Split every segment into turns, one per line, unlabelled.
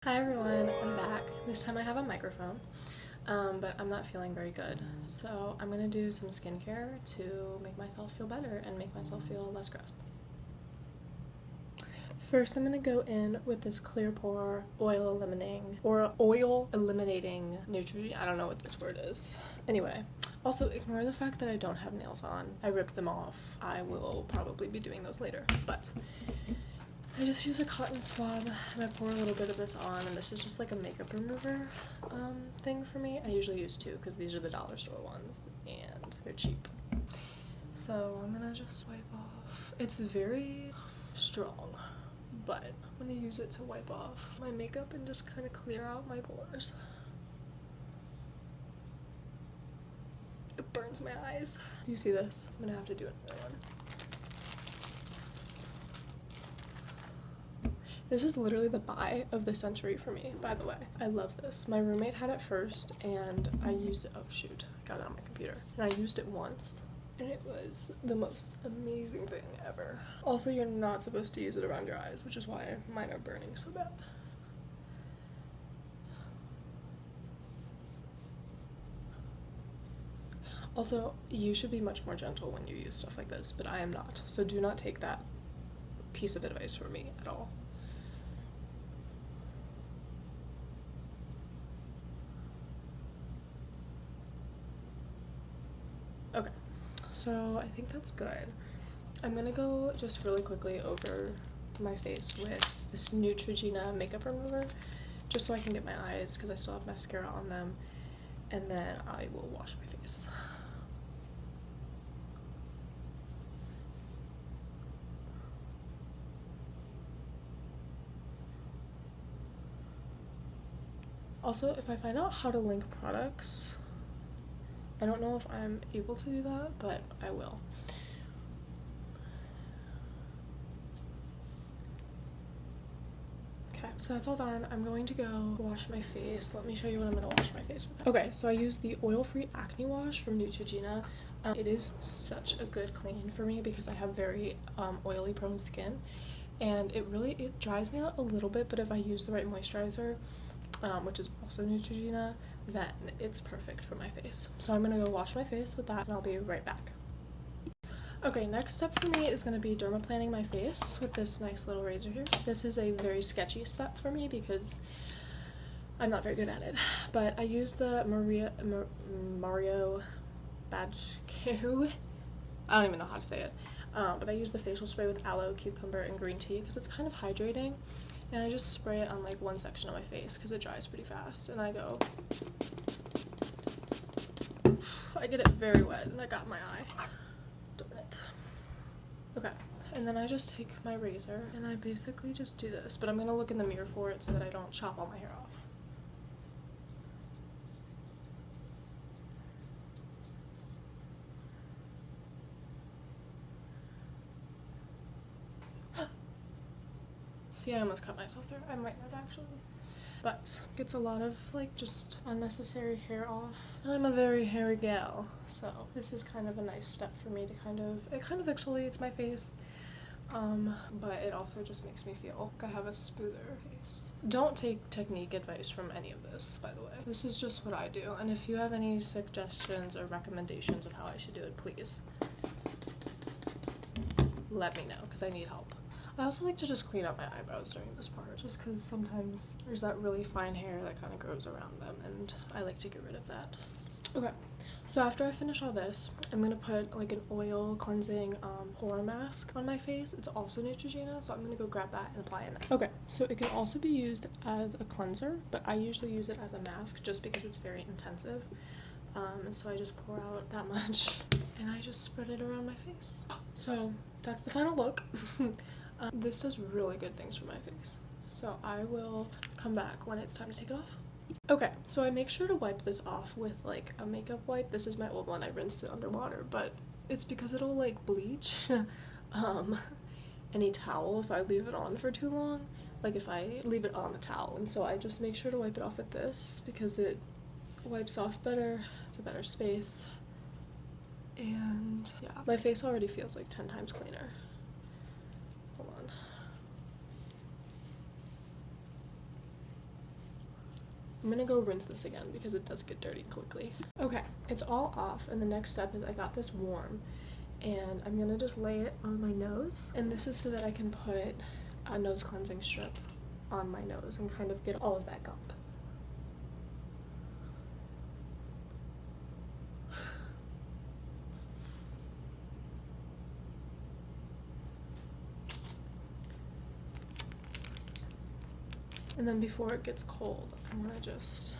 Hi everyone, I'm back. This time I have a microphone, but I'm not feeling very good. So I'm gonna do some skincare to make myself feel better and make myself feel less gross. First, I'm gonna go in with this clear pore oil eliminating Neutrogena. I don't know what this word is. Anyway, also ignore the fact that I don't have nails on. I ripped them off. I will probably be doing those later, but I just use a cotton swab and I pour a little bit of this on, and this is just like a makeup remover thing for me. I usually use two because these are the dollar store ones and they're cheap. So I'm gonna just wipe off. It's very strong, but I'm gonna use it to wipe off my makeup and just kind of clear out my pores. It burns my eyes. Do you see this? I'm gonna have to do another one. This is literally the buy of the century for me, by the way. I love this. My roommate had it first and I used it. Oh shoot, I got it on my computer. And I used it once and it was the most amazing thing ever. Also, you're not supposed to use it around your eyes, which is why mine are burning so bad. Also, you should be much more gentle when you use stuff like this, but I am not. So do not take that piece of advice from me at all. Okay, so I think that's good. I'm gonna go just really quickly over my face with this Neutrogena makeup remover, just so I can get my eyes, because I still have mascara on them, and then I will wash my face. Also, if I find out how to link products, I don't know if I'm able to do that, but I will. Okay, so that's all done. I'm going to go wash my face. Let me show you what I'm going to wash my face with. Okay, so I use the oil-free acne wash from Neutrogena. It is such a good clean for me because I have very oily prone skin, and it dries me out a little bit, but if I use the right moisturizer, which is also Neutrogena, then it's perfect for my face. So I'm gonna go wash my face with that and I'll be right back. Okay, next step for me is gonna be dermaplaning my face with this nice little razor here. This is a very sketchy step for me because I'm not very good at it, but I use the Mario Badescu. I don't even know how to say it, but I use the facial spray with aloe, cucumber, and green tea because it's kind of hydrating. And I just spray it on like one section of my face because it dries pretty fast. And I get it very wet and I got my eye. Darn it. Okay, and then I just take my razor and I basically just do this, but I'm gonna look in the mirror for it so that I don't chop all my hair off. See, I almost cut myself there. I might not actually. But gets a lot of like just unnecessary hair off. And I'm a very hairy gal, so this is kind of a nice step for me to it kind of exfoliates my face. But it also just makes me feel like I have a smoother face. Don't take technique advice from any of this, by the way. This is just what I do, and if you have any suggestions or recommendations of how I should do it, please let me know, because I need help. I also like to just clean up my eyebrows during this part, just because sometimes there's that really fine hair that kind of grows around them, and I like to get rid of that. Okay, so after I finish all this, I'm going to put like an oil cleansing pore mask on my face. It's also Neutrogena, so I'm going to go grab that and apply it. Okay, so it can also be used as a cleanser, but I usually use it as a mask just because it's very intensive. And so I just pour out that much and I just spread it around my face. So that's the final look. This does really good things for my face, so I will come back when it's time to take it off. Okay, so I make sure to wipe this off with like a makeup wipe. This is my old one. I rinsed it underwater, but it's because it'll like bleach any towel if I leave it on for too long, like if I leave it on the towel. And so I just make sure to wipe it off with this because it wipes off better. It's a better space, and yeah, my face already feels like 10 times cleaner. Hold on. I'm gonna go rinse this again because it does get dirty quickly. Okay, it's all off, and the next step is I got this warm, and I'm gonna just lay it on my nose, and this is so that I can put a nose cleansing strip on my nose and kind of get all of that gunk. And then before it gets cold, I'm gonna just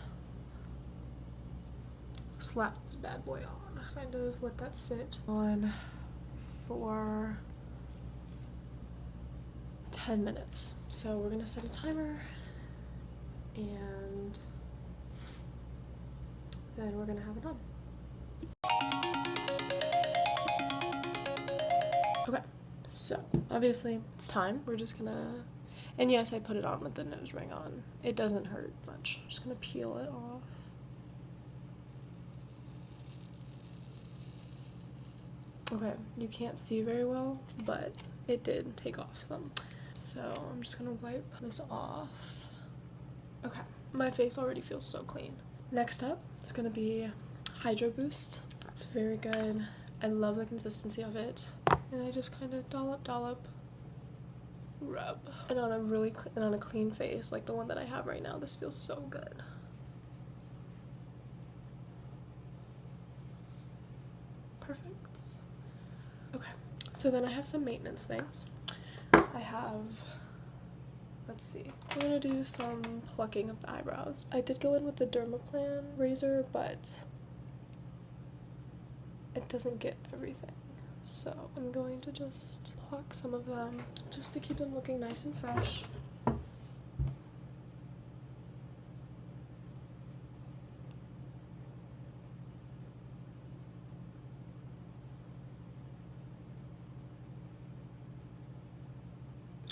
slap this bad boy on. Kind of let that sit on for 10 minutes. So we're gonna set a timer, and then we're gonna have it on. Okay, so obviously it's time. We're just gonna, and yes, I put it on with the nose ring on. It doesn't hurt much. I'm just gonna peel it off. Okay, you can't see very well, but it did take off some. So I'm just gonna wipe this off. Okay, my face already feels so clean. Next up, it's gonna be Hydro Boost. It's very good. I love the consistency of it. And I just kind of dollop, rub. And on a clean face, like the one that I have right now, this feels so good. Perfect. Okay, so then I have some maintenance things. I have, let's see, I'm gonna do some plucking of the eyebrows. I did go in with the Dermaplan razor, but it doesn't get everything. So I'm going to just pluck some of them just to keep them looking nice and fresh.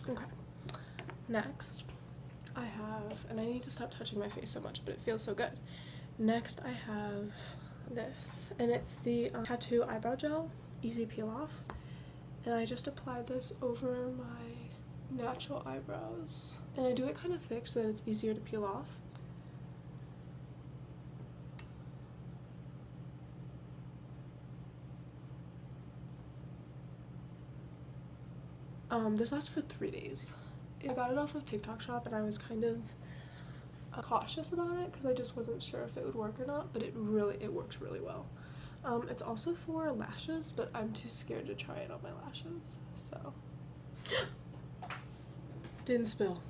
Okay, next I have, and I need to stop touching my face so much, but it feels so good. Next I have this, and it's the Tattoo Eyebrow Gel, easy peel off, and I just apply this over my natural eyebrows, and I do it kind of thick so that it's easier to peel off. This lasts for 3 days. I got it off of TikTok Shop, and I was kind of cautious about it because I just wasn't sure if it would work or not, but it works really well. It's also for lashes, but I'm too scared to try it on my lashes, so didn't spill.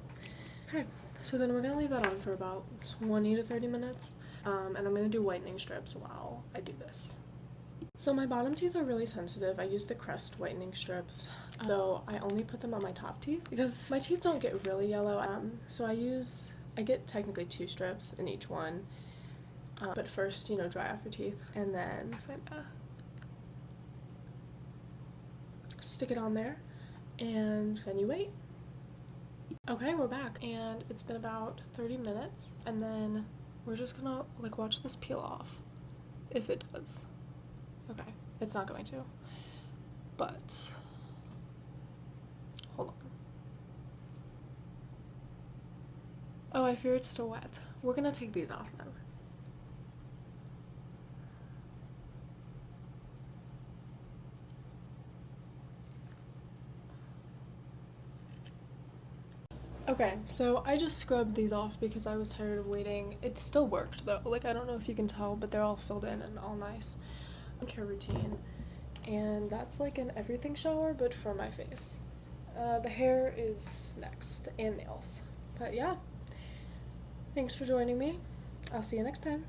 Okay, so then we're gonna leave that on for about 20 to 30 minutes, and I'm gonna do whitening strips while I do this. So my bottom teeth are really sensitive. I use the Crest whitening strips, so I only put them on my top teeth because my teeth don't get really yellow. So I get technically 2 strips in each one, but first, dry off your teeth, and then stick it on there, and then you wait. Okay, we're back, and it's been about 30 minutes, and then we're just gonna watch this peel off, if it does. Okay, it's not going to, but hold on. Oh, I fear it's still wet. We're gonna take these off then. Okay, so I just scrubbed these off because I was tired of waiting. It still worked though. I don't know if you can tell, but they're all filled in and all nice. Care routine, and that's like an everything shower but for my face. The hair is next, and nails. But yeah, thanks for joining me. I'll see you next time.